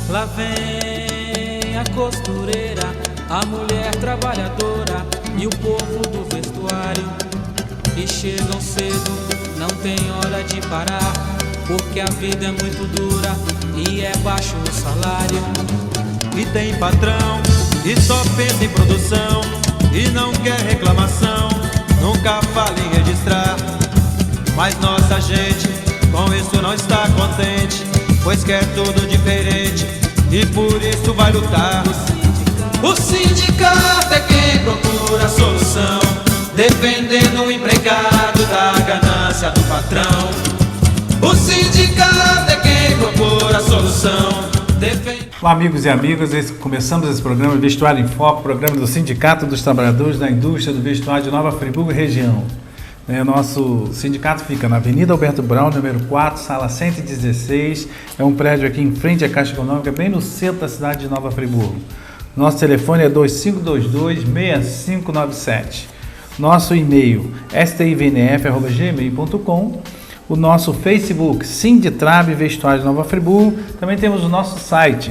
Lá vem a costureira, a mulher trabalhadora e o povo do vestuário. E chegam cedo, não tem hora de parar, porque a vida é muito dura e é baixo o salário. E tem patrão que só pensa em produção e não quer reclamação, nunca fala em registrar. Mas nossa gente com isso não está contente, pois quer tudo diferente e por isso vai lutar. O sindicato é quem procura a solução, defendendo o empregado da ganância do patrão. O sindicato é quem procura a solução, defendendo... Olá, amigos e amigas, começamos esse programa Vestuário em Foco, programa do Sindicato dos Trabalhadores da Indústria do Vestuário de Nova Friburgo e região. Nosso sindicato fica na Avenida Alberto Brown, número 4, sala 116. É um prédio aqui em frente à Caixa Econômica, bem no centro da cidade de Nova Friburgo. Nosso telefone é 2522-6597. Nosso e-mail stivnf@gmail.com. O nosso Facebook, Sinditrab Vestuário de Nova Friburgo. Também temos o nosso site,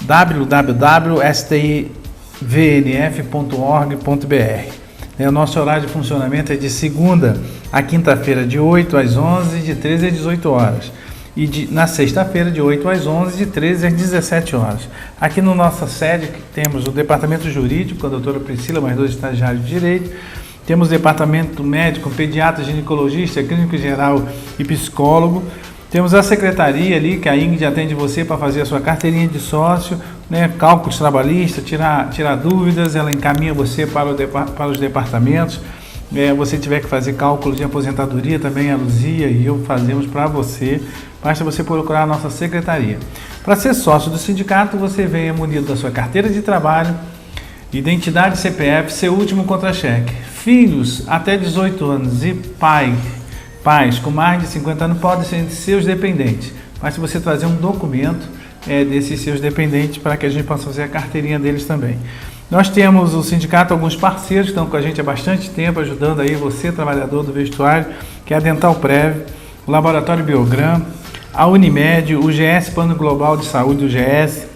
www.stivnf.org.br. O nosso horário de funcionamento é de segunda a quinta-feira, de 8 às 11, de 13 às 18 horas. E na sexta-feira, de 8 às 11, de 13 às 17 horas. Aqui na nossa sede temos o departamento jurídico, com a doutora Priscila, mais 2 estagiários de direito. Temos o departamento médico, pediatra, ginecologista, clínico geral e psicólogo. Temos a secretaria ali, que a Ingrid atende você para fazer a sua carteirinha de sócio, cálculos trabalhistas, tirar dúvidas, ela encaminha você para os departamentos. Você tiver que fazer cálculo de aposentadoria, também a Luzia e eu fazemos para você. Basta você procurar a nossa secretaria. Para ser sócio do sindicato, você vem munido da sua carteira de trabalho, identidade CPF, seu último contra-cheque. Filhos até 18 anos e pais com mais de 50 anos podem ser seus dependentes. Basta você trazer um documento desses seus dependentes para que a gente possa fazer a carteirinha deles também. Nós temos o sindicato, alguns parceiros que estão com a gente há bastante tempo, ajudando aí você, trabalhador do vestuário, que é a Dental Prev, o Laboratório Biogram, a Unimed, o GS Plano Global de Saúde, o GS,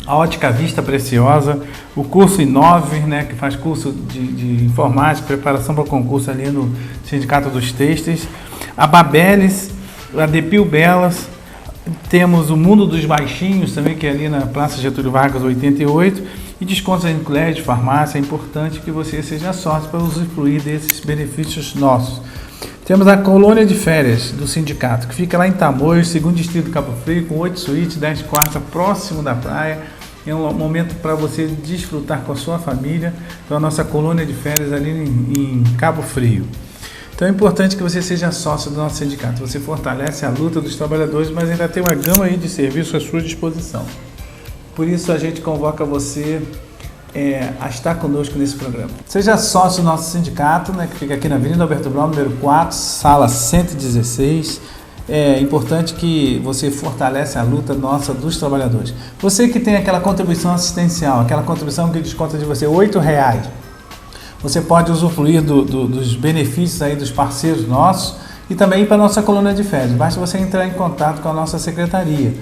a Ótica Vista Preciosa, o curso Inove, que faz curso de informática, preparação para concurso ali no Sindicato dos Têxteis, a Babeles, a Depil Belas, temos o Mundo dos Baixinhos também, que é ali na Praça Getúlio Vargas 88, e descontos em colégio, farmácia. É importante que você seja sócio para usufruir desses benefícios nossos. Temos a colônia de férias do sindicato, que fica lá em Tamoios, segundo distrito de Cabo Frio, com 8 suítes, 10 quartos, próximo da praia. É um momento para você desfrutar com a sua família. Então, a nossa colônia de férias ali em Cabo Frio. Então, é importante que você seja sócio do nosso sindicato. Você fortalece a luta dos trabalhadores, mas ainda tem uma gama aí de serviços à sua disposição. Por isso, a gente convoca você a estar conosco nesse programa. Seja sócio do nosso sindicato, que fica aqui na Avenida Alberto Brown, número 4, sala 116. É importante que você fortaleça a luta nossa dos trabalhadores. Você que tem aquela contribuição assistencial, aquela contribuição que desconta de você R$8, você pode usufruir dos benefícios aí dos parceiros nossos e também ir para a nossa colônia de férias. Basta você entrar em contato com a nossa secretaria,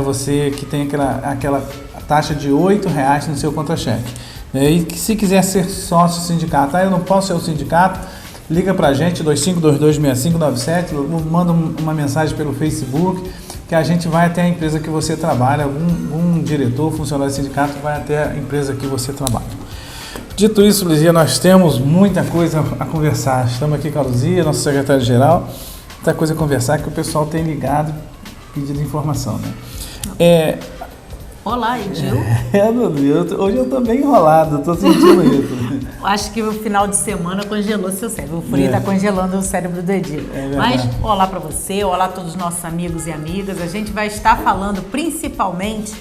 Você que tem aquela taxa de R$8 no seu contra-cheque. E que se quiser ser sócio do sindicato, eu não posso ser o sindicato, liga para a gente, 2522-6597, manda uma mensagem pelo Facebook, que a gente vai até a empresa que você trabalha, algum diretor, funcionário do sindicato vai até a empresa que você trabalha. Dito isso, Luzia, nós temos muita coisa a conversar. Estamos aqui com a Luzia, nossa secretária-geral, muita coisa a conversar que o pessoal tem ligado, pedindo informação, Olá, Edil. Hoje eu estou bem enrolado, estou sentindo isso. Acho que o final de semana congelou seu cérebro. O frio está congelando o cérebro do Edil. Mas olá para você, olá a todos os nossos amigos e amigas. A gente vai estar falando principalmente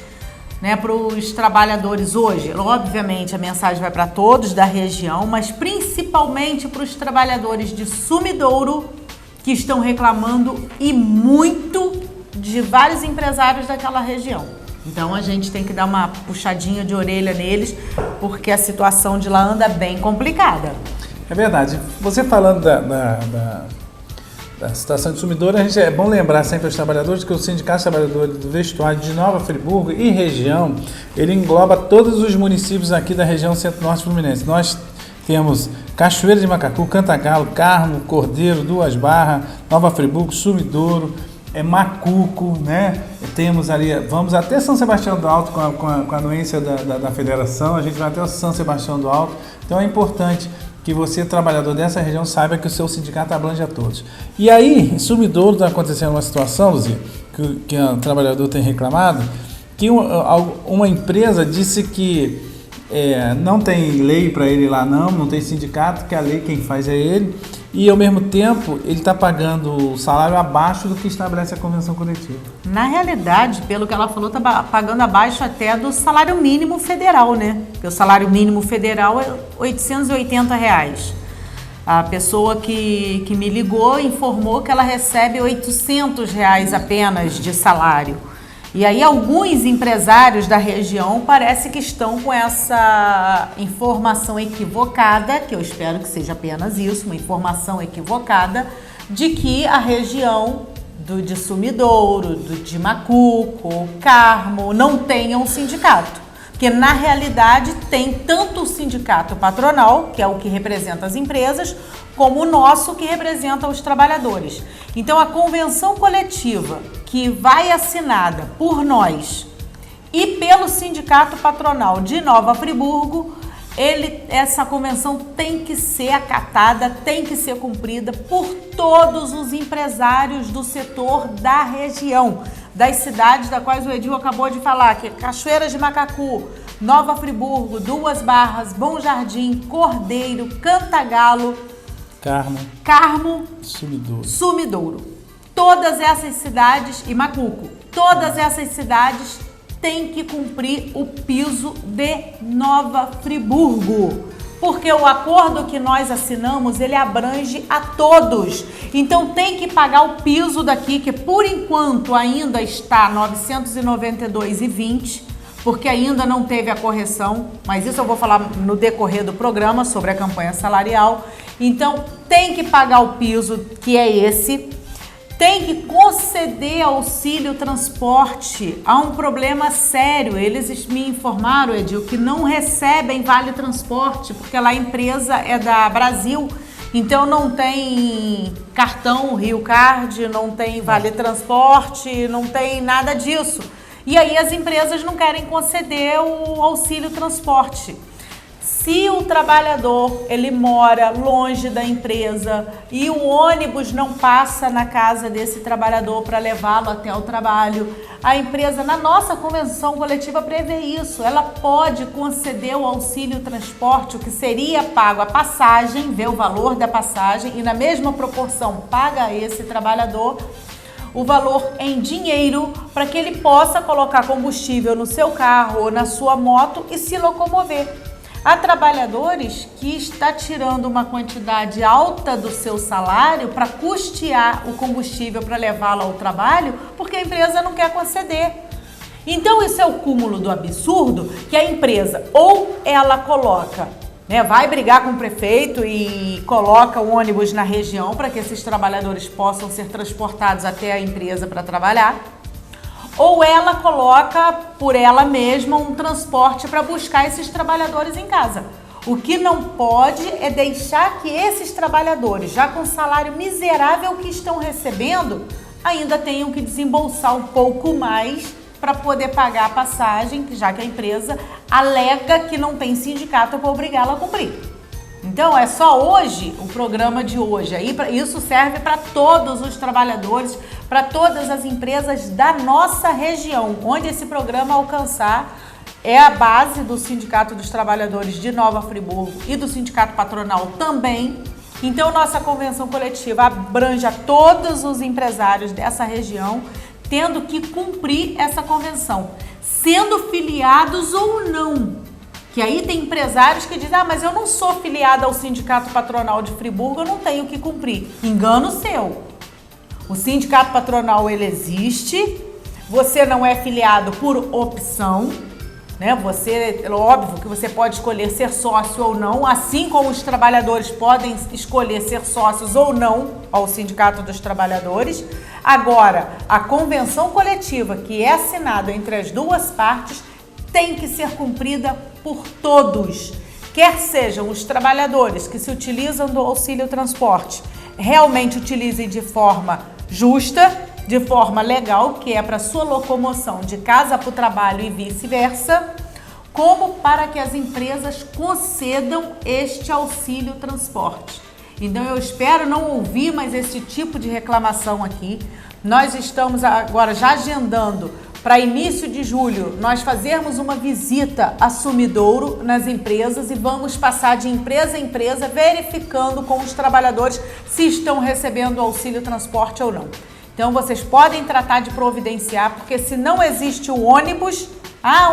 para os trabalhadores hoje. Obviamente a mensagem vai para todos da região, mas principalmente para os trabalhadores de Sumidouro que estão reclamando e muito de vários empresários daquela região. Então a gente tem que dar uma puxadinha de orelha neles, porque a situação de lá anda bem complicada. É verdade. Você falando da situação de consumidor, é bom lembrar sempre aos trabalhadores que o Sindicato dos Trabalhadores do Vestuário de Nova Friburgo e região, ele engloba todos os municípios aqui da região Centro-Norte Fluminense. Nós temos Cachoeira de Macacu, Cantagalo, Carmo, Cordeiro, Duas Barras, Nova Friburgo, Sumidouro, Macuco, né? Temos ali, vamos até São Sebastião do Alto com a anuência da federação, a gente vai até o São Sebastião do Alto. Então é importante que você, trabalhador dessa região, saiba que o seu sindicato abrange a todos. E aí, em Sumidouro está acontecendo uma situação, Luzia, que o trabalhador tem reclamado, que uma empresa disse que não tem lei para ele lá não tem sindicato, que a lei quem faz é ele, e ao mesmo tempo ele está pagando o salário abaixo do que estabelece a convenção coletiva. Na realidade, pelo que ela falou, está pagando abaixo até do salário mínimo federal, né? Porque o salário mínimo federal é R$ 880. A pessoa que me ligou informou que ela recebe R$ 800 apenas de salário. E aí alguns empresários da região parece que estão com essa informação equivocada, que eu espero que seja apenas isso, uma informação equivocada, de que a região de Sumidouro, de Macuco, Carmo, não tenham um sindicato. Porque na realidade tem tanto o sindicato patronal, que é o que representa as empresas, como o nosso, que representa os trabalhadores. Então a convenção coletiva que vai assinada por nós e pelo sindicato patronal de Nova Friburgo, essa convenção tem que ser acatada, tem que ser cumprida por todos os empresários do setor da região, das cidades das quais o Edil acabou de falar, que é Cachoeira de Macacu, Nova Friburgo, Duas Barras, Bom Jardim, Cordeiro, Cantagalo, Carmo, Sumidouro. Todas essas cidades, e Macuco, todas essas cidades têm que cumprir o piso de Nova Friburgo, porque o acordo que nós assinamos, ele abrange a todos. Então tem que pagar o piso daqui, que por enquanto ainda está R$ 992,20, porque ainda não teve a correção, mas isso eu vou falar no decorrer do programa sobre a campanha salarial. Então tem que pagar o piso, que é esse. Tem que conceder auxílio transporte. Há um problema sério. Eles me informaram, Edil, que não recebem vale transporte, porque lá a empresa é da Brasil, então não tem cartão Rio Card, não tem vale transporte, não tem nada disso. E aí as empresas não querem conceder o auxílio transporte. Se o trabalhador ele mora longe da empresa e o ônibus não passa na casa desse trabalhador para levá-lo até o trabalho, a empresa, na nossa convenção coletiva, prevê isso. Ela pode conceder o auxílio transporte, o que seria pago a passagem, vê o valor da passagem e na mesma proporção paga a esse trabalhador o valor em dinheiro para que ele possa colocar combustível no seu carro ou na sua moto e se locomover. Há trabalhadores que está tirando uma quantidade alta do seu salário para custear o combustível para levá-lo ao trabalho, porque a empresa não quer conceder. Então isso é o cúmulo do absurdo, que a empresa ou ela coloca, vai brigar com o prefeito e coloca o ônibus na região para que esses trabalhadores possam ser transportados até a empresa para trabalhar, ou ela coloca por ela mesma um transporte para buscar esses trabalhadores em casa. O que não pode é deixar que esses trabalhadores, já com o salário miserável que estão recebendo, ainda tenham que desembolsar um pouco mais para poder pagar a passagem, já que a empresa alega que não tem sindicato para obrigá-la a cumprir. Então é só hoje, o programa de hoje, isso serve para todos os trabalhadores, para todas as empresas da nossa região, onde esse programa alcançar é a base do Sindicato dos Trabalhadores de Nova Friburgo e do Sindicato Patronal também. Então nossa convenção coletiva abrange a todos os empresários dessa região, tendo que cumprir essa convenção, sendo filiados ou não. Que aí tem empresários que dizem, mas eu não sou filiado ao Sindicato Patronal de Friburgo, eu não tenho que cumprir. Engano seu. O Sindicato Patronal, ele existe, você não é filiado por opção, né? Óbvio que você pode escolher ser sócio ou não, assim como os trabalhadores podem escolher ser sócios ou não ao Sindicato dos Trabalhadores. Agora, a convenção coletiva que é assinada entre as duas partes tem que ser cumprida por todos, quer sejam os trabalhadores que se utilizam do auxílio transporte, realmente utilizem de forma justa, de forma legal, que é para sua locomoção de casa para o trabalho e vice-versa, como para que as empresas concedam este auxílio transporte. Então eu espero não ouvir mais esse tipo de reclamação aqui. Nós estamos agora já agendando para início de julho nós fazermos uma visita a Sumidouro nas empresas e vamos passar de empresa em empresa verificando com os trabalhadores se estão recebendo o auxílio transporte ou não. Então vocês podem tratar de providenciar, porque se não existe o ônibus,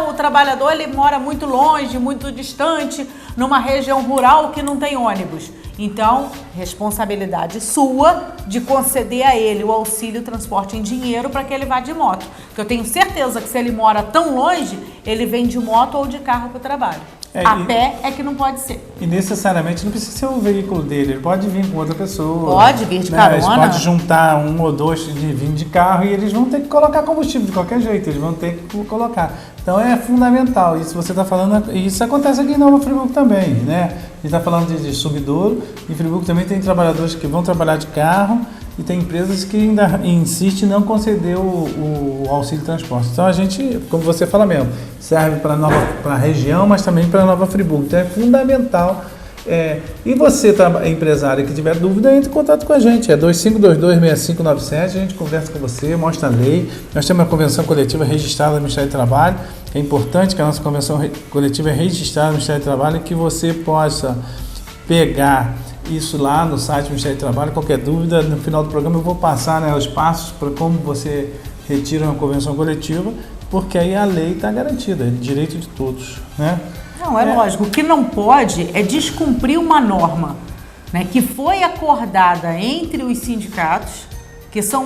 o trabalhador ele mora muito longe, muito distante, numa região rural que não tem ônibus. Então, responsabilidade sua de conceder a ele o auxílio transporte em dinheiro para que ele vá de moto. Porque eu tenho certeza que se ele mora tão longe, ele vem de moto ou de carro para o trabalho. A pé é que não pode ser. E necessariamente não precisa ser o veículo dele, ele pode vir com outra pessoa. Pode vir de carona. Eles podem juntar um ou dois de vir de carro e eles vão ter que colocar combustível de qualquer jeito, eles vão ter que colocar. Então é fundamental, isso você está falando, e isso acontece aqui em Nova Friburgo também, né? A gente está falando de Sumidouro, em Friburgo também tem trabalhadores que vão trabalhar de carro e tem empresas que ainda insistem em não conceder o auxílio transporte. Então a gente, como você fala mesmo, serve para a região, mas também para Nova Friburgo. Então é fundamental. E você, empresário, que tiver dúvida, entre em contato com a gente. É 2522-6597, a gente conversa com você, mostra a lei. Nós temos uma convenção coletiva registrada no Ministério do Trabalho. É importante que a nossa convenção coletiva é registrada no Ministério do Trabalho e que você possa pegar isso lá no site do Ministério do Trabalho. Qualquer dúvida, no final do programa eu vou passar, né, os passos para como você retira uma convenção coletiva, porque aí a lei está garantida, é direito de todos, né? Não, é lógico. O que não pode é descumprir uma norma, né, que foi acordada entre os sindicatos, que são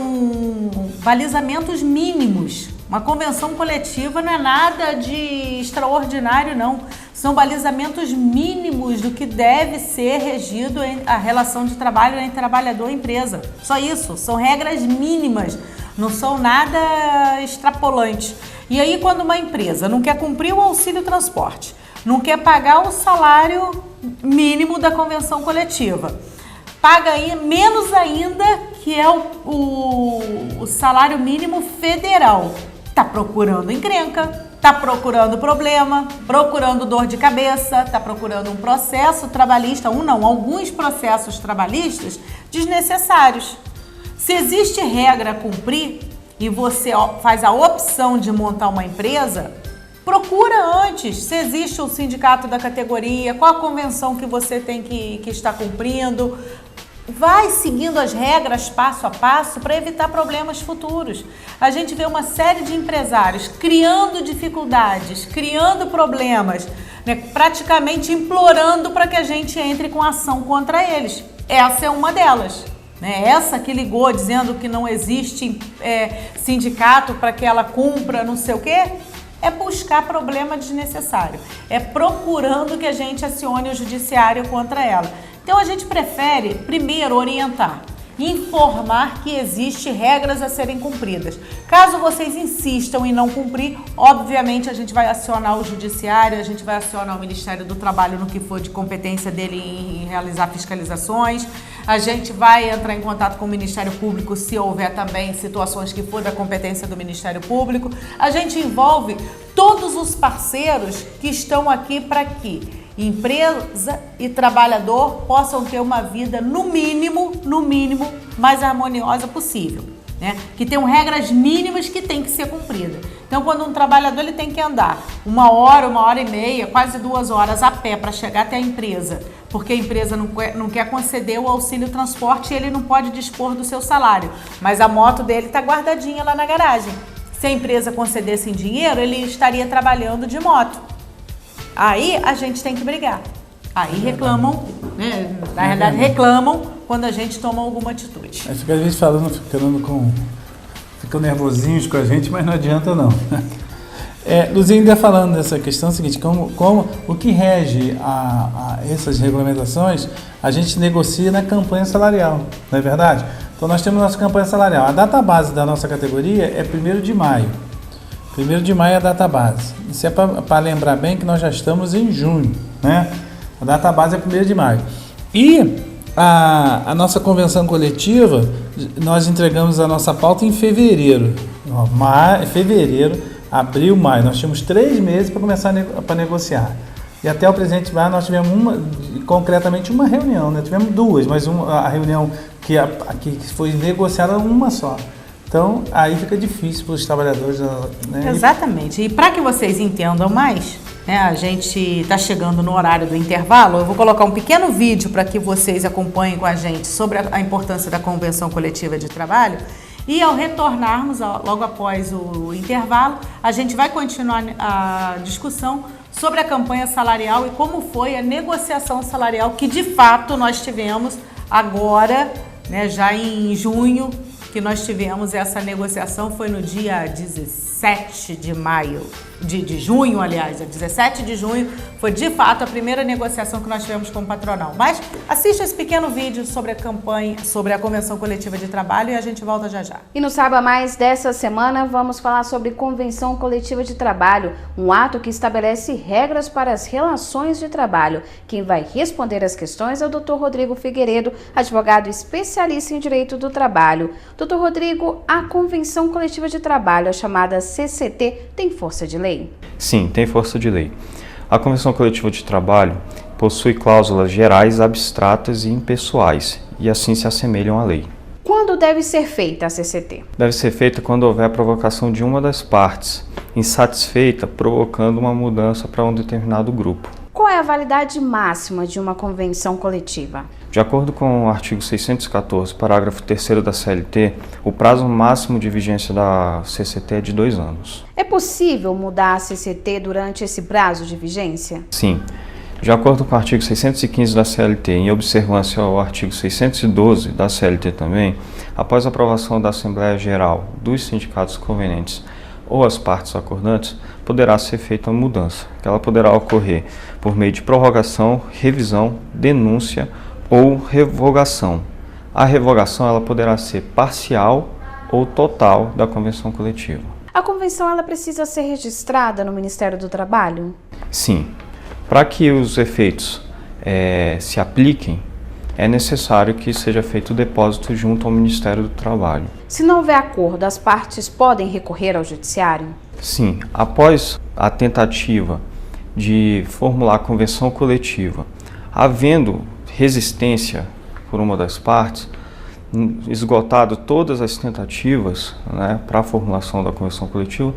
balizamentos mínimos. Uma convenção coletiva não é nada de extraordinário, não. São balizamentos mínimos do que deve ser regido a relação de trabalho entre trabalhador e empresa. Só isso, são regras mínimas, não são nada extrapolantes. E aí, quando uma empresa não quer cumprir o auxílio transporte, não quer pagar o salário mínimo da convenção coletiva, paga aí menos ainda, que é o salário mínimo federal. Está procurando encrenca, está procurando problema, procurando dor de cabeça, está procurando um processo trabalhista, alguns processos trabalhistas desnecessários. Se existe regra a cumprir e você faz a opção de montar uma empresa, procura antes se existe o sindicato da categoria, qual a convenção que você tem que estar cumprindo. Vai seguindo as regras passo a passo para evitar problemas futuros. A gente vê uma série de empresários criando dificuldades, criando problemas, né, praticamente implorando para que a gente entre com ação contra eles. Essa é uma delas. Né? Essa que ligou dizendo que não existe sindicato para que ela cumpra não sei o quê, é buscar problema desnecessário. É procurando que a gente acione o judiciário contra ela. Então a gente prefere primeiro orientar, informar que existem regras a serem cumpridas. Caso vocês insistam em não cumprir, obviamente a gente vai acionar o judiciário, a gente vai acionar o Ministério do Trabalho no que for de competência dele em realizar fiscalizações, a gente vai entrar em contato com o Ministério Público se houver também situações que for da competência do Ministério Público. A gente envolve todos os parceiros que estão aqui para que empresa e trabalhador possam ter uma vida no mínimo, mais harmoniosa possível, né? Que tenham regras mínimas que tem que ser cumpridas. Então, quando um trabalhador ele tem que andar 1 hora e meia, quase 2 horas a pé para chegar até a empresa, porque a empresa não quer conceder o auxílio transporte e ele não pode dispor do seu salário, mas a moto dele está guardadinha lá na garagem. Se a empresa concedesse em dinheiro, ele estaria trabalhando de moto. Aí a gente tem que brigar. Aí reclamam, né? Na realidade reclamam quando a gente toma alguma atitude. Aí fica a gente falando, ficam nervosinhos com a gente, mas não adianta não. Luzinha, falando dessa questão seguinte, o que rege essas regulamentações, a gente negocia na campanha salarial, não é verdade? Então nós temos nossa campanha salarial. A data base da nossa categoria é 1º de maio. 1º de maio é a data base. Isso é para lembrar bem que nós já estamos em junho, né? A data base é 1º de maio. E a nossa convenção coletiva, nós entregamos a nossa pauta em fevereiro. Fevereiro, abril, maio. Nós tínhamos 3 meses para começar a negociar. E até o presente lá nós tivemos concretamente uma reunião, né? Tivemos 2, mas a reunião que foi negociada uma só. Então, aí fica difícil para os trabalhadores, né? Exatamente. E para que vocês entendam mais, né, a gente está chegando no horário do intervalo. Eu vou colocar um pequeno vídeo para que vocês acompanhem com a gente sobre a importância da Convenção Coletiva de Trabalho. E ao retornarmos, logo após o intervalo, a gente vai continuar a discussão sobre a campanha salarial e como foi a negociação salarial que, de fato, nós tivemos agora, né, já em junho, que nós tivemos essa negociação, foi no dia 17 de maio, de junho, aliás, 17 de junho, foi de fato a primeira negociação que nós tivemos com o patronal. Mas assista esse pequeno vídeo sobre a campanha, sobre a Convenção Coletiva de Trabalho e a gente volta já já. E no Saiba Mais dessa semana vamos falar sobre Convenção Coletiva de Trabalho, um ato que estabelece regras para as relações de trabalho. Quem vai responder as questões é o Dr. Rodrigo Figueiredo, advogado especialista em Direito do Trabalho. Dr. Rodrigo, a Convenção Coletiva de Trabalho, a chamada CCT, tem força de lei? Sim, tem força de lei. A Convenção Coletiva de Trabalho possui cláusulas gerais, abstratas e impessoais, e assim se assemelham à lei. Quando deve ser feita a CCT? Deve ser feita quando houver a provocação de uma das partes, insatisfeita, provocando uma mudança para um determinado grupo. Qual é a validade máxima de uma convenção coletiva? De acordo com o artigo 614, parágrafo 3º da CLT, o prazo máximo de vigência da CCT é de 2 anos. É possível mudar a CCT durante esse prazo de vigência? Sim. De acordo com o artigo 615 da CLT, em observância ao artigo 612 da CLT também, após a aprovação da Assembleia Geral dos sindicatos convenientes ou as partes acordantes, poderá ser feita uma mudança, que ela poderá ocorrer por meio de prorrogação, revisão, denúncia ou revogação. A revogação ela poderá ser parcial ou total da convenção coletiva. A convenção ela precisa ser registrada no Ministério do Trabalho? Sim. Para que os efeitos se apliquem, é necessário que seja feito o depósito junto ao Ministério do Trabalho. Se não houver acordo, as partes podem recorrer ao Judiciário? Sim. Após a tentativa de formular a convenção coletiva, havendo resistência por uma das partes, esgotado todas as tentativas, né, para a formulação da convenção coletiva,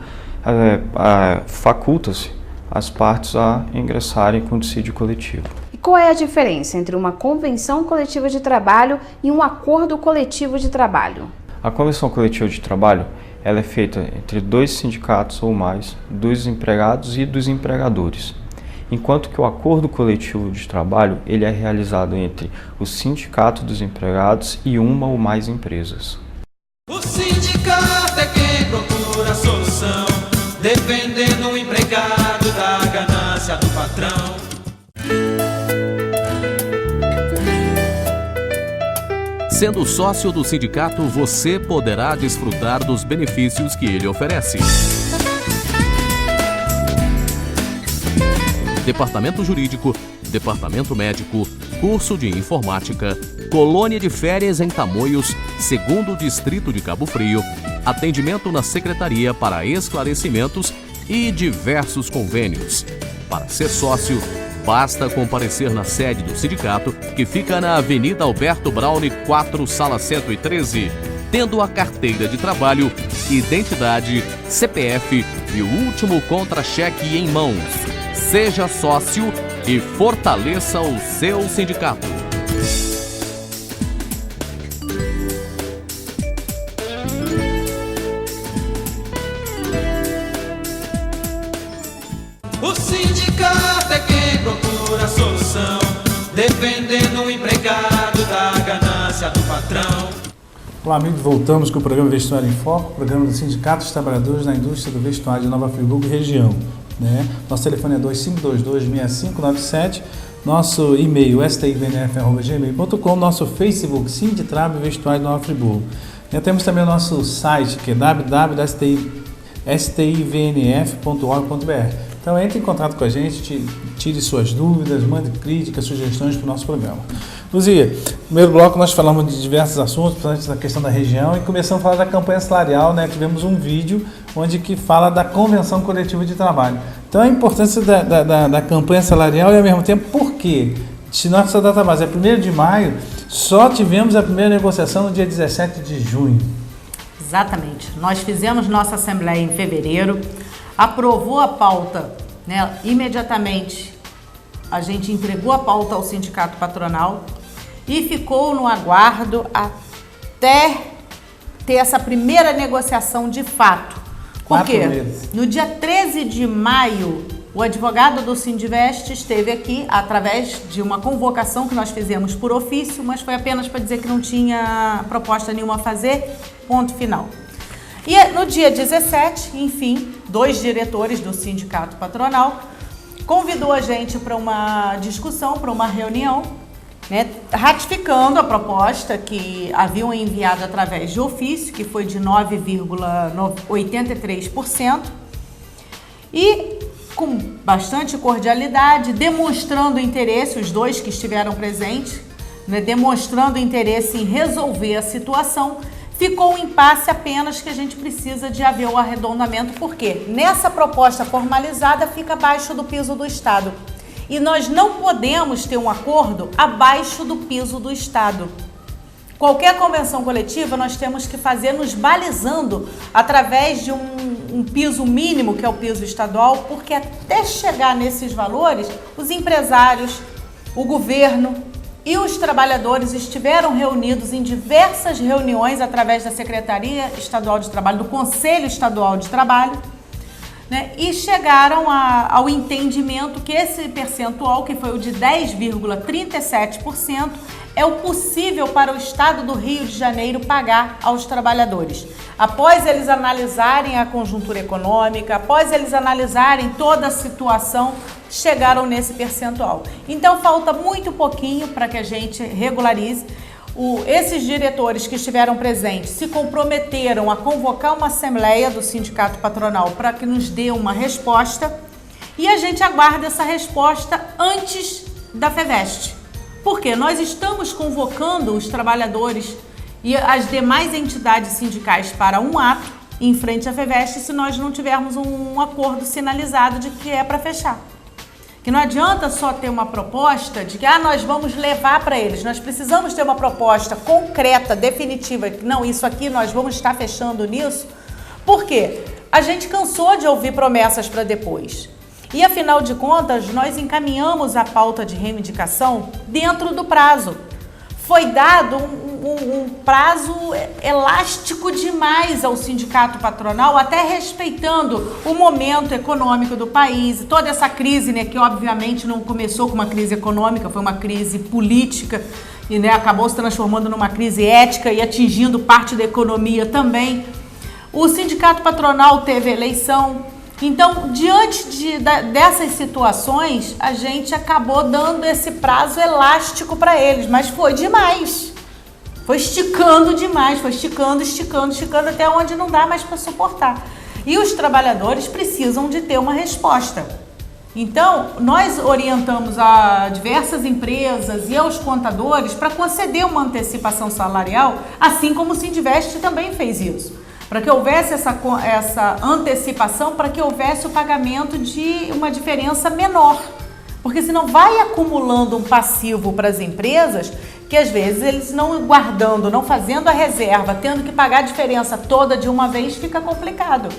faculta-se as partes a ingressarem com dissídio coletivo. E qual é a diferença entre uma convenção coletiva de trabalho e um acordo coletivo de trabalho? A convenção coletiva de trabalho ela é feita entre 2 sindicatos ou mais, dos empregados e dos empregadores, enquanto que o acordo coletivo de trabalho ele é realizado entre o sindicato dos empregados e uma ou mais empresas. O sindicato é quem procura a solução, defendendo o empregado da ganância do patrão. Sendo sócio do sindicato, você poderá desfrutar dos benefícios que ele oferece. Departamento Jurídico, Departamento Médico, curso de Informática, colônia de férias em Tamoios, 2º Distrito de Cabo Frio, atendimento na Secretaria para esclarecimentos e diversos convênios. Para ser sócio, basta comparecer na sede do sindicato, que fica na Avenida Alberto Braune 4, Sala 113, tendo a carteira de trabalho, identidade, CPF e o último contra-cheque em mãos. Seja sócio e fortaleça o seu sindicato. O sindicato é quem procura a solução, defendendo o empregado da ganância do patrão. Olá, amigos, voltamos com o programa Vestuário em Foco, programa do Sindicato dos Trabalhadores na Indústria do Vestuário de Nova Friburgo e região. Né? Nosso telefone é 2522-6597, nosso e-mail stivnf@gmail.com, nosso Facebook Sinditrab Vestuário de Nova Friburgo. E temos também o nosso site, que é www.stivnf.org.br. Então entre em contato com a gente, tire suas dúvidas, mande críticas, sugestões para o nosso programa. Luzia, no primeiro bloco nós falamos de diversos assuntos, principalmente da questão da região, e começamos a falar da campanha salarial, né? Tivemos um vídeo onde que fala da convenção coletiva de trabalho. Então a importância da campanha salarial e ao mesmo tempo, por quê? Se nossa data base é 1º de maio, só tivemos a primeira negociação no dia 17 de junho. Exatamente. Nós fizemos nossa assembleia em fevereiro, aprovou a pauta, né? Imediatamente a gente entregou a pauta ao sindicato patronal e ficou no aguardo até ter essa primeira negociação de fato. Por quê? No dia 13 de maio, o advogado do Sindivest esteve aqui através de uma convocação que nós fizemos por ofício, mas foi apenas para dizer que não tinha proposta nenhuma a fazer, ponto final. E no dia 17, enfim, 2 diretores do sindicato patronal convidou a gente para uma discussão, para uma reunião, né, ratificando a proposta que haviam enviado através de ofício, que foi de 9,83%, e com bastante cordialidade, demonstrando interesse, os 2 que estiveram presentes, né, demonstrando interesse em resolver a situação. Ficou um impasse apenas que a gente precisa de haver o arredondamento, porque nessa proposta formalizada fica abaixo do piso do Estado. E nós não podemos ter um acordo abaixo do piso do Estado. Qualquer convenção coletiva nós temos que fazer nos balizando através de um piso mínimo, que é o piso estadual, porque até chegar nesses valores, os empresários, o governo e os trabalhadores estiveram reunidos em diversas reuniões através da Secretaria Estadual de Trabalho, do Conselho Estadual de Trabalho, né, e chegaram ao entendimento que esse percentual, que foi o de 10,37%, é o possível para o Estado do Rio de Janeiro pagar aos trabalhadores. Após eles analisarem a conjuntura econômica, após eles analisarem toda a situação, chegaram nesse percentual. Então falta muito pouquinho para que a gente regularize. Esses diretores que estiveram presentes se comprometeram a convocar uma assembleia do sindicato patronal para que nos dê uma resposta, e a gente aguarda essa resposta antes da FEVEST. Porque nós estamos convocando os trabalhadores e as demais entidades sindicais para um ato em frente à FEVEST se nós não tivermos um acordo sinalizado de que é para fechar. Que não adianta só ter uma proposta de que nós vamos levar para eles. Nós precisamos ter uma proposta concreta, definitiva. Não, isso aqui nós vamos estar fechando nisso. Por quê? A gente cansou de ouvir promessas para depois. E, afinal de contas, nós encaminhamos a pauta de reivindicação dentro do prazo. Foi dado um prazo elástico demais ao sindicato patronal, até respeitando o momento econômico do país, toda essa crise, né, que obviamente não começou com uma crise econômica, foi uma crise política e, né, acabou se transformando numa crise ética e atingindo parte da economia também. O sindicato patronal teve eleição. Então, diante dessas situações, a gente acabou dando esse prazo elástico para eles, mas foi demais. Foi esticando demais, foi esticando até onde não dá mais para suportar. E os trabalhadores precisam de ter uma resposta. Então, nós orientamos a diversas empresas e aos contadores para conceder uma antecipação salarial, assim como o Sindivest também fez isso. Para que houvesse essa antecipação, para que houvesse o pagamento de uma diferença menor. Porque senão vai acumulando um passivo para as empresas que às vezes eles não guardando, não fazendo a reserva, tendo que pagar a diferença toda de uma vez, fica complicado.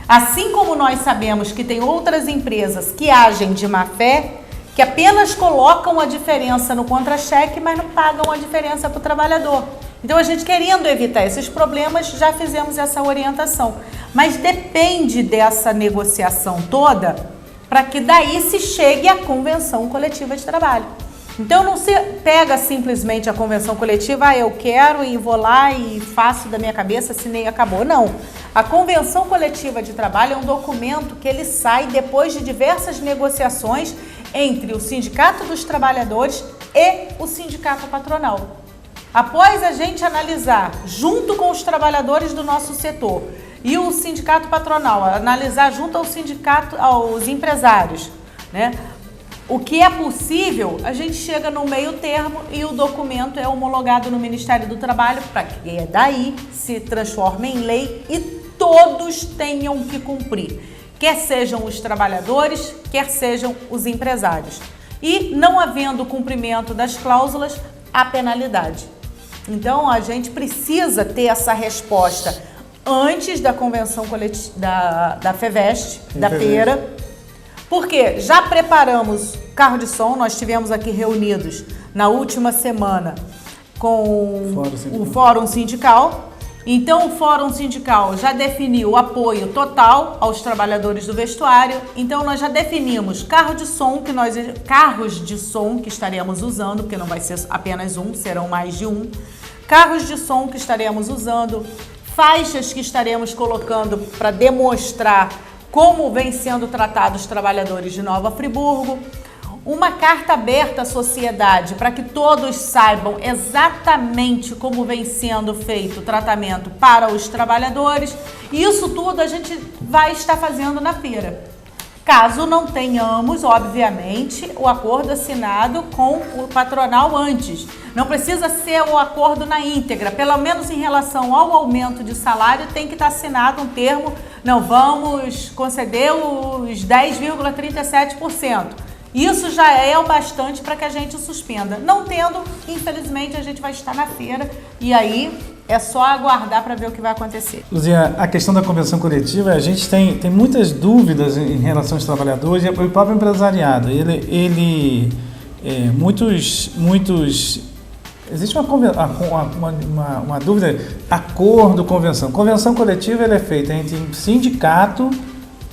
Assim como nós sabemos que tem outras empresas que agem de má fé, que apenas colocam a diferença no contra-cheque, mas não pagam a diferença para o trabalhador. Então, a gente querendo evitar esses problemas, já fizemos essa orientação. Mas depende dessa negociação toda para que daí se chegue à convenção coletiva de trabalho. Então não se pega simplesmente a convenção coletiva, eu quero e vou lá e faço da minha cabeça, assinei e acabou. Não. A convenção coletiva de trabalho é um documento que ele sai depois de diversas negociações entre o Sindicato dos Trabalhadores e o Sindicato Patronal. Após a gente analisar, junto com os trabalhadores do nosso setor e o Sindicato Patronal, analisar junto ao sindicato, aos empresários, né? O que é possível, a gente chega no meio termo e o documento é homologado no Ministério do Trabalho para que daí se transforme em lei e todos tenham que cumprir, quer sejam os trabalhadores, quer sejam os empresários. E não havendo cumprimento das cláusulas, há penalidade. Então a gente precisa ter essa resposta antes da convenção coletiva da FEVEST, da feira. Porque já preparamos carro de som, nós estivemos aqui reunidos na última semana com o Fórum Sindical. Então o Fórum Sindical já definiu o apoio total aos trabalhadores do vestuário. Então nós já definimos carros de som que estaremos usando, porque não vai ser apenas um, serão mais de um. Carros de som que estaremos usando, faixas que estaremos colocando para demonstrar como vem sendo tratados os trabalhadores de Nova Friburgo, uma carta aberta à sociedade para que todos saibam exatamente como vem sendo feito o tratamento para os trabalhadores. E isso tudo a gente vai estar fazendo na feira. Caso não tenhamos, obviamente, o acordo assinado com o patronal antes. Não precisa ser o acordo na íntegra, pelo menos em relação ao aumento de salário tem que estar assinado um termo, não vamos conceder os 10,37%. Isso já é o bastante para que a gente suspenda. Não tendo, infelizmente, a gente vai estar na feira e aí é só aguardar para ver o que vai acontecer. Luzia, a questão da convenção coletiva, a gente tem muitas dúvidas em relação aos trabalhadores e o próprio empresariado. Existe uma dúvida, acordo, convenção. Convenção coletiva ela é feita entre sindicato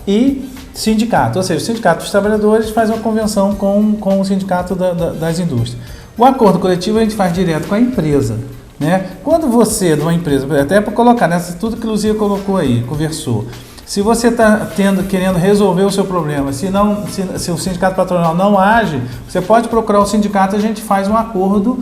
e sindicato, ou seja, o sindicato dos trabalhadores faz uma convenção com o sindicato das indústrias. O acordo coletivo a gente faz direto com a empresa, né? Quando você, de uma empresa, até para colocar nessa tudo que a Luzia colocou aí, conversou, se você está querendo resolver o seu problema, se o sindicato patronal não age, você pode procurar o sindicato e a gente faz um acordo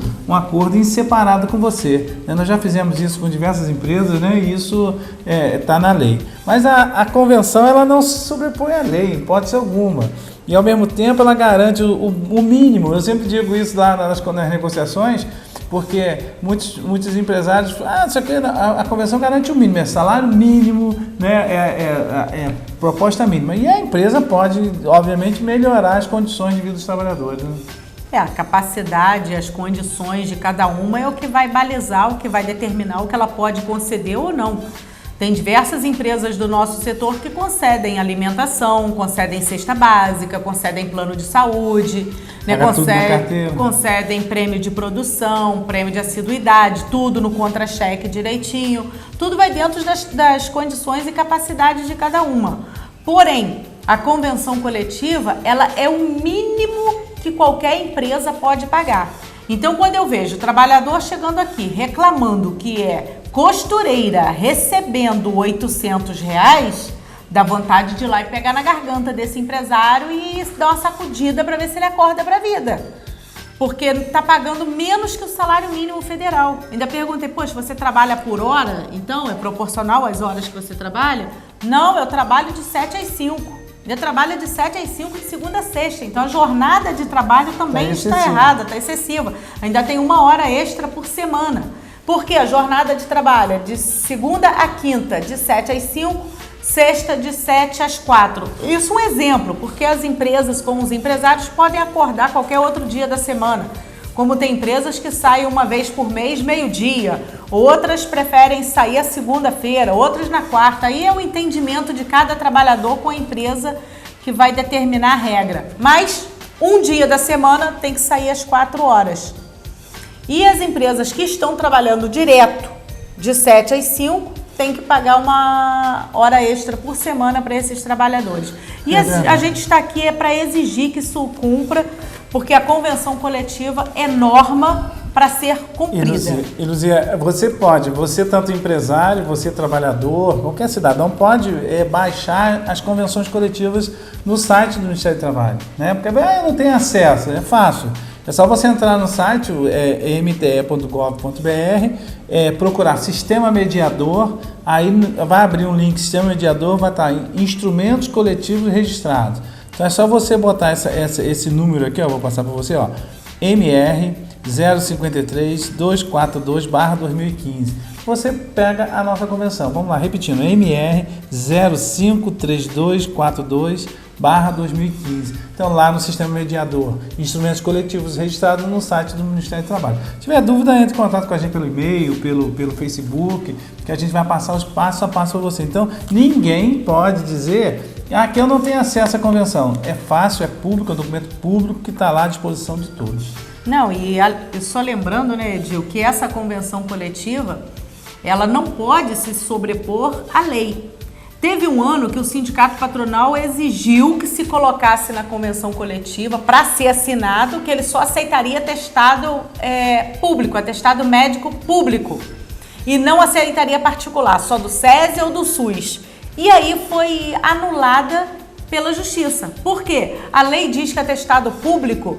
em separado com você. Nós já fizemos isso com diversas empresas, né? E isso está na lei. Mas a convenção ela não se sobrepõe à lei, em hipótese alguma. E ao mesmo tempo ela garante o mínimo. Eu sempre digo isso lá nas negociações, porque muitos empresários falam, isso aqui, a convenção garante o mínimo, é salário mínimo, né, é proposta mínima. E a empresa pode, obviamente, melhorar as condições de vida dos trabalhadores, né? A capacidade, as condições de cada uma é o que vai balizar, o que vai determinar o que ela pode conceder ou não. Tem diversas empresas do nosso setor que concedem alimentação, concedem cesta básica, concedem plano de saúde, né, concedem prêmio de produção, prêmio de assiduidade, tudo no contra-cheque direitinho. Tudo vai dentro das condições e capacidades de cada uma. Porém, a convenção coletiva, ela é o mínimo que qualquer empresa pode pagar. Então, quando eu vejo o trabalhador chegando aqui reclamando que é costureira recebendo R$800, dá vontade de ir lá e pegar na garganta desse empresário e dar uma sacudida para ver se ele acorda para a vida. Porque está pagando menos que o salário mínimo federal. Ainda perguntei, poxa, você trabalha por hora? Então, é proporcional às horas que você trabalha? Não, eu trabalho de 7 às 5. Ele trabalha de 7 às 5 de segunda a sexta. Então, a jornada de trabalho também está errada, está excessiva. Ainda tem 1 hora extra por semana. Porque a jornada de trabalho é de segunda a quinta, de 7 às 5, sexta de 7 às 4. Isso é um exemplo, porque as empresas, como os empresários, podem acordar qualquer outro dia da semana. Como tem empresas que saem uma vez por mês, meio-dia. Outras preferem sair a segunda-feira, outras na quarta. Aí é o entendimento de cada trabalhador com a empresa que vai determinar a regra. Mas um dia da semana tem que sair às 4 horas. E as empresas que estão trabalhando direto de 7 às 5 têm que pagar 1 hora extra por semana para esses trabalhadores. E a gente está aqui para exigir que isso cumpra, porque a convenção coletiva é norma para ser cumprida. E Luzia, você tanto empresário, você trabalhador, qualquer cidadão pode baixar as convenções coletivas no site do Ministério do Trabalho, né? Porque eu não tenho acesso, é fácil. É só você entrar no site, mte.gov.br, procurar Sistema Mediador, aí vai abrir um link Sistema Mediador, vai estar em Instrumentos Coletivos Registrados. Então é só você botar esse número aqui, vou passar para você, MR 053-242/2015. Você pega a nossa convenção. Vamos lá, repetindo, MR 053242/2015. Então, lá no Sistema Mediador, Instrumentos Coletivos registrados no site do Ministério do Trabalho. Se tiver dúvida, entre em contato com a gente pelo e-mail, pelo Facebook, que a gente vai passar os passo a passo para você. Então, ninguém pode dizer que eu não tenho acesso à convenção. É fácil, é público, é um documento público que está lá à disposição de todos. Não, e só lembrando, né, Edil, que essa convenção coletiva, ela não pode se sobrepor à lei. Teve um ano que o sindicato patronal exigiu que se colocasse na convenção coletiva, para ser assinado, que ele só aceitaria atestado público, atestado médico público, e não aceitaria particular, só do SESI ou do SUS. E aí foi anulada pela Justiça. Por quê? A lei diz que atestado público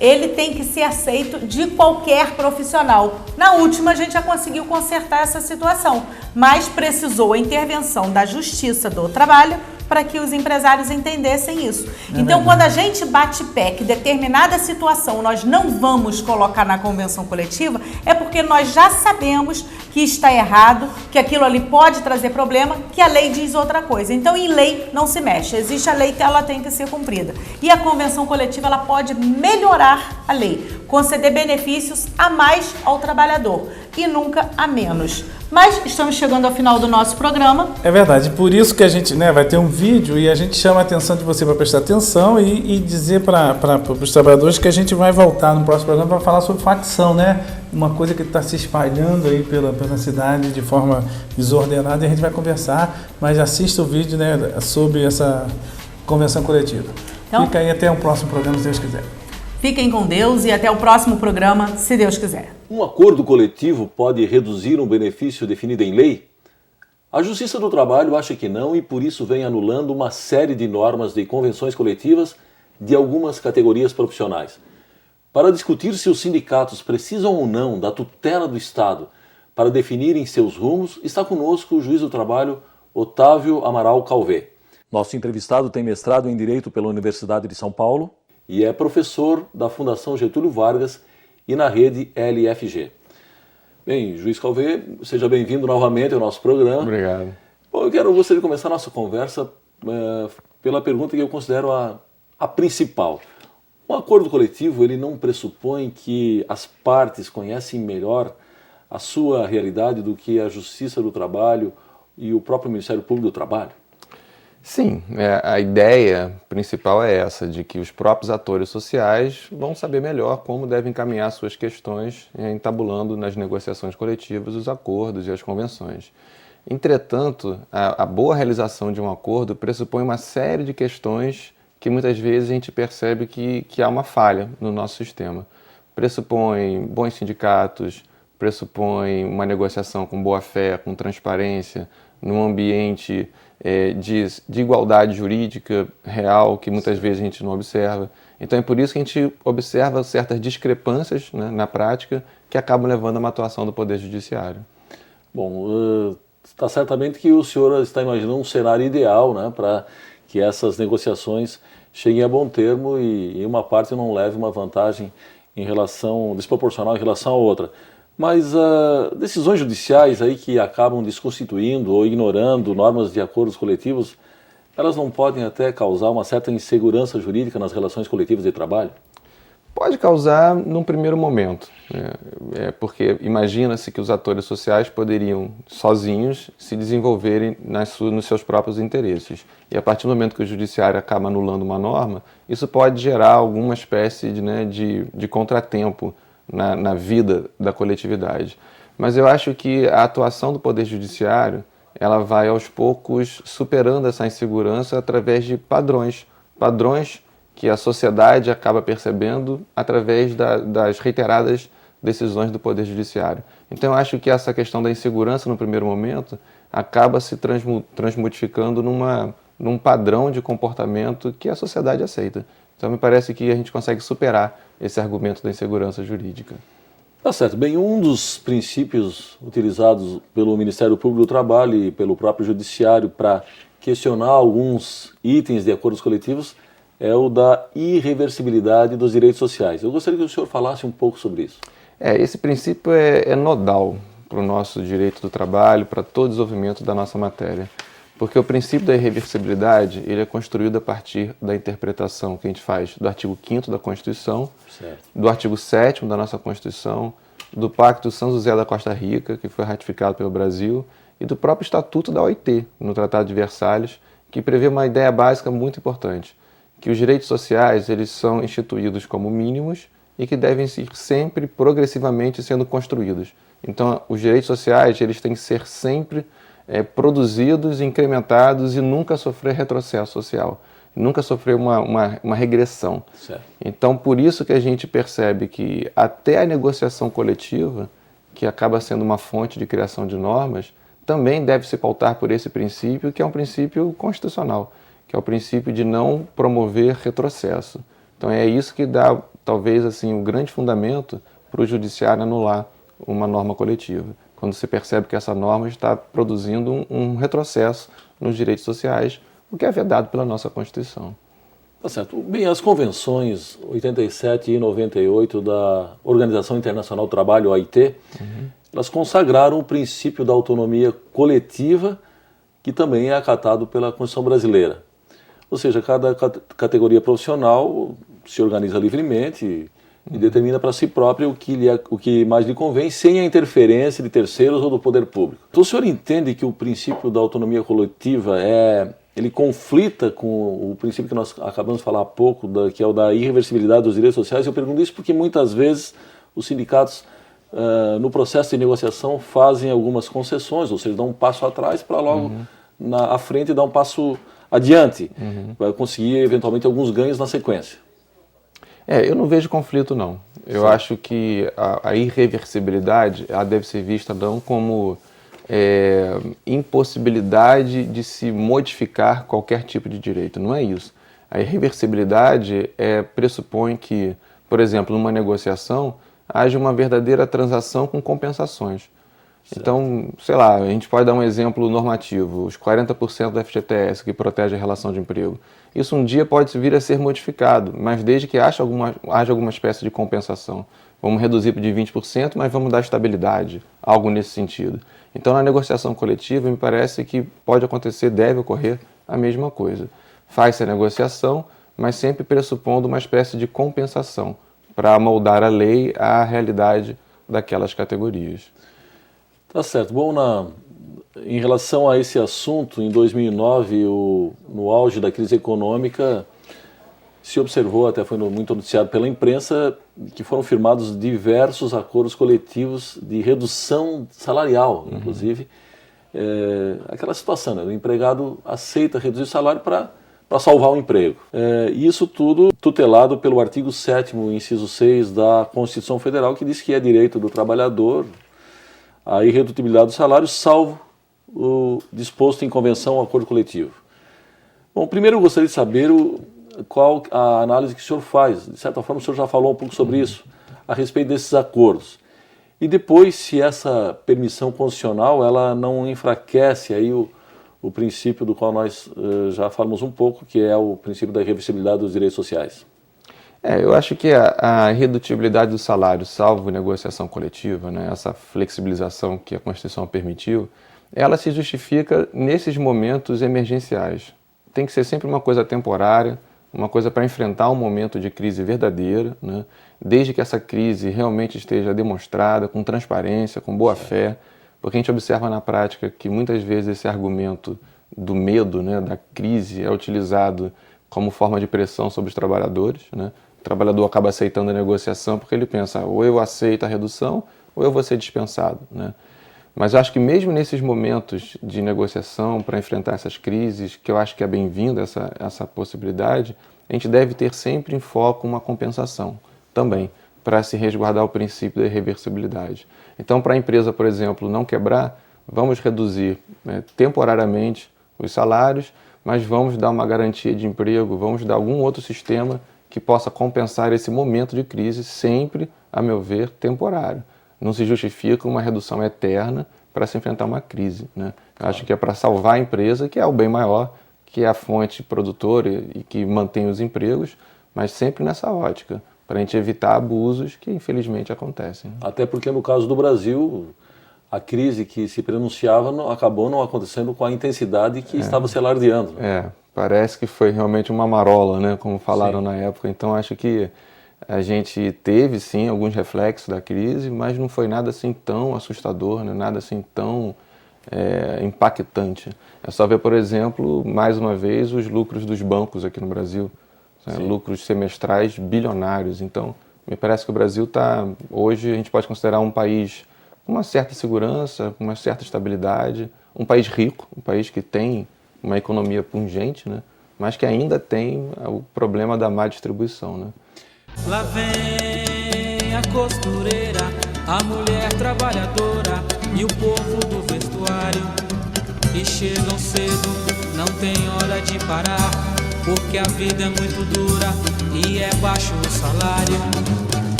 ele tem que ser aceito de qualquer profissional. Na última, a gente já conseguiu consertar essa situação, mas precisou a intervenção da Justiça do Trabalho para que os empresários entendessem isso. Então, quando a gente bate pé que determinada situação nós não vamos colocar na convenção coletiva, é porque nós já sabemos que está errado, que aquilo ali pode trazer problema, que a lei diz outra coisa. Então, em lei não se mexe. Existe a lei que ela tem que ser cumprida. E a convenção coletiva ela pode melhorar a lei, conceder benefícios a mais ao trabalhador e nunca a menos. Mas estamos chegando ao final do nosso programa. É verdade, por isso que a gente vai ter um vídeo e a gente chama a atenção de você para prestar atenção e dizer para os trabalhadores que a gente vai voltar no próximo programa para falar sobre facção, né? Uma coisa que está se espalhando aí pela cidade de forma desordenada, e a gente vai conversar, mas assista o vídeo, né, sobre essa convenção coletiva. Então, fica aí até o próximo programa, se Deus quiser. Fiquem com Deus e até o próximo programa, se Deus quiser. Um acordo coletivo pode reduzir um benefício definido em lei? A Justiça do Trabalho acha que não e por isso vem anulando uma série de normas de convenções coletivas de algumas categorias profissionais. Para discutir se os sindicatos precisam ou não da tutela do Estado para definirem seus rumos, está conosco o juiz do trabalho Otávio Amaral Calvé. Nosso entrevistado tem mestrado em Direito pela Universidade de São Paulo e é professor da Fundação Getúlio Vargas e na rede LFG. Bem, juiz Calvé, seja bem-vindo novamente ao nosso programa. Obrigado. Bom, eu gostaria de começar a nossa conversa pela pergunta que eu considero a principal. Um acordo coletivo, ele não pressupõe que as partes conhecem melhor a sua realidade do que a Justiça do Trabalho e o próprio Ministério Público do Trabalho? Sim, a ideia principal é essa, de que os próprios atores sociais vão saber melhor como devem encaminhar suas questões, entabulando nas negociações coletivas os acordos e as convenções. Entretanto, a boa realização de um acordo pressupõe uma série de questões que muitas vezes a gente percebe que há uma falha no nosso sistema. Pressupõe bons sindicatos, pressupõe uma negociação com boa fé, com transparência, num ambiente de igualdade jurídica real, que muitas vezes a gente não observa. Então é por isso que a gente observa certas discrepâncias, né, na prática, que acabam levando a uma atuação do Poder Judiciário. Bom, está certamente que o senhor está imaginando um cenário ideal, né, para que essas negociações cheguem a bom termo e uma parte não leve uma vantagem desproporcional em relação à outra. Mas decisões judiciais aí que acabam desconstituindo ou ignorando normas de acordos coletivos, elas não podem até causar uma certa insegurança jurídica nas relações coletivas de trabalho? Pode causar num primeiro momento, porque imagina-se que os atores sociais poderiam sozinhos se desenvolverem nos seus próprios interesses. E a partir do momento que o judiciário acaba anulando uma norma, isso pode gerar alguma espécie de contratempo na vida da coletividade. Mas eu acho que a atuação do Poder Judiciário ela vai aos poucos superando essa insegurança através de padrões que a sociedade acaba percebendo através das reiteradas decisões do Poder Judiciário. Então, eu acho que essa questão da insegurança, no primeiro momento, acaba se transmodificando num padrão de comportamento que a sociedade aceita. Então, me parece que a gente consegue superar esse argumento da insegurança jurídica. Tá certo. Bem, um dos princípios utilizados pelo Ministério Público do Trabalho e pelo próprio Judiciário para questionar alguns itens de acordos coletivos é o da irreversibilidade dos direitos sociais. Eu gostaria que o senhor falasse um pouco sobre isso. Esse princípio é nodal para o nosso direito do trabalho, para todo o desenvolvimento da nossa matéria. Porque o princípio da irreversibilidade ele é construído a partir da interpretação que a gente faz do artigo 5º da Constituição, certo, do artigo 7º da nossa Constituição, do Pacto São José da Costa Rica, que foi ratificado pelo Brasil, e do próprio Estatuto da OIT, no Tratado de Versalhes, que prevê uma ideia básica muito importante, que os direitos sociais eles são instituídos como mínimos e que devem ir sempre progressivamente sendo construídos. Então, os direitos sociais eles têm que ser sempre produzidos, incrementados e nunca sofrer retrocesso social, nunca sofrer uma regressão. Certo. Então, por isso que a gente percebe que até a negociação coletiva, que acaba sendo uma fonte de criação de normas, também deve se pautar por esse princípio, que é um princípio constitucional, que é o princípio de não promover retrocesso. Então, é isso que dá, talvez, assim, um grande fundamento para o judiciário anular uma norma coletiva, quando se percebe que essa norma está produzindo um retrocesso nos direitos sociais, o que é vedado pela nossa Constituição. Tá certo. Bem, as convenções 87 e 98 da Organização Internacional do Trabalho, OIT, elas consagraram o princípio da autonomia coletiva, que também é acatado pela Constituição brasileira. Ou seja, cada categoria profissional se organiza livremente e determina para si própria o que mais lhe convém, sem a interferência de terceiros ou do poder público. Então, o senhor entende que o princípio da autonomia coletiva ele conflita com o princípio que nós acabamos de falar há pouco, que é o da irreversibilidade dos direitos sociais? Eu pergunto isso porque muitas vezes os sindicatos, no processo de negociação, fazem algumas concessões, ou seja, dão um passo atrás para logo à frente dar um passo adiante, para conseguir eventualmente alguns ganhos na sequência. Eu não vejo conflito, não. Eu acho que a irreversibilidade ela deve ser vista não como impossibilidade de se modificar qualquer tipo de direito. Não é isso. A irreversibilidade pressupõe que, por exemplo, numa negociação, haja uma verdadeira transação com compensações. Certo. Então, sei lá, a gente pode dar um exemplo normativo, os 40% da FGTS que protege a relação de emprego. Isso um dia pode vir a ser modificado, mas desde que haja alguma espécie de compensação. Vamos reduzir de 20%, mas vamos dar estabilidade, algo nesse sentido. Então, na negociação coletiva, me parece que pode acontecer, deve ocorrer a mesma coisa. Faz-se a negociação, mas sempre pressupondo uma espécie de compensação para moldar a lei à realidade daquelas categorias. Tá certo. Bom, em relação a esse assunto, em 2009, no auge da crise econômica, se observou, até foi muito noticiado pela imprensa, que foram firmados diversos acordos coletivos de redução salarial, inclusive. Aquela situação, né? O empregado aceita reduzir o salário para salvar o emprego. Isso tudo tutelado pelo artigo 7º, inciso 6 da Constituição Federal, que diz que é direito do trabalhador a irredutibilidade do salário, salvo o disposto em convenção ou acordo coletivo. Bom, primeiro eu gostaria de saber qual a análise que o senhor faz. De certa forma, o senhor já falou um pouco sobre isso, a respeito desses acordos. E depois, se essa permissão constitucional ela não enfraquece aí o princípio do qual nós já falamos um pouco, que é o princípio da irreversibilidade dos direitos sociais. Eu acho que a irredutibilidade do salário, salvo negociação coletiva, né, essa flexibilização que a Constituição permitiu, ela se justifica nesses momentos emergenciais. Tem que ser sempre uma coisa temporária, uma coisa para enfrentar um momento de crise verdadeira, né, desde que essa crise realmente esteja demonstrada, com transparência, com boa fé, porque a gente observa na prática que muitas vezes esse argumento do medo, né, da crise, é utilizado como forma de pressão sobre os trabalhadores, né? O trabalhador acaba aceitando a negociação porque ele pensa, ou eu aceito a redução, ou eu vou ser dispensado, né? Mas eu acho que mesmo nesses momentos de negociação para enfrentar essas crises, que eu acho que é bem-vinda essa possibilidade, a gente deve ter sempre em foco uma compensação também, para se resguardar o princípio da irreversibilidade. Então, para a empresa, por exemplo, não quebrar, vamos reduzir temporariamente os salários, mas vamos dar uma garantia de emprego, vamos dar algum outro sistema que possa compensar esse momento de crise, sempre, a meu ver, temporário. Não se justifica uma redução eterna para se enfrentar uma crise, né? Acho que é para salvar a empresa, que é o bem maior, que é a fonte produtora e que mantém os empregos, mas sempre nessa ótica, para a gente evitar abusos que infelizmente acontecem. Até porque no caso do Brasil, a crise que se prenunciava acabou não acontecendo com a intensidade que estava se alardeando. Parece que foi realmente uma marola, né, como falaram na época. Então acho que a gente teve sim alguns reflexos da crise, mas não foi nada assim tão assustador, né, nada assim tão impactante. É só ver, por exemplo, mais uma vez, os lucros dos bancos aqui no Brasil. Lucros semestrais bilionários. Então, me parece que o Brasil está, hoje, a gente pode considerar um país com uma certa segurança, com uma certa estabilidade, um país rico, um país que tem uma economia pungente, né? Mas que ainda tem o problema da má distribuição, né? Lá vem a costureira, a mulher trabalhadora e o povo do vestuário, que chegam cedo, não tem hora de parar, porque a vida é muito dura e é baixo o salário.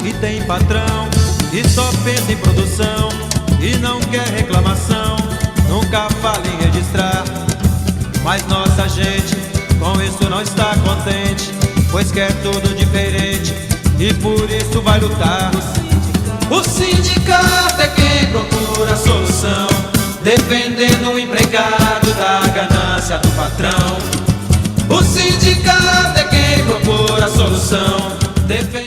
E tem patrão que só pensa em produção e não quer reclamação, nunca fala em registrar. Mas nossa gente com isso não está contente, pois quer tudo diferente e por isso vai lutar. O sindicato é quem procura a solução, defendendo o empregado da ganância do patrão. O sindicato é quem procura a solução, defendendo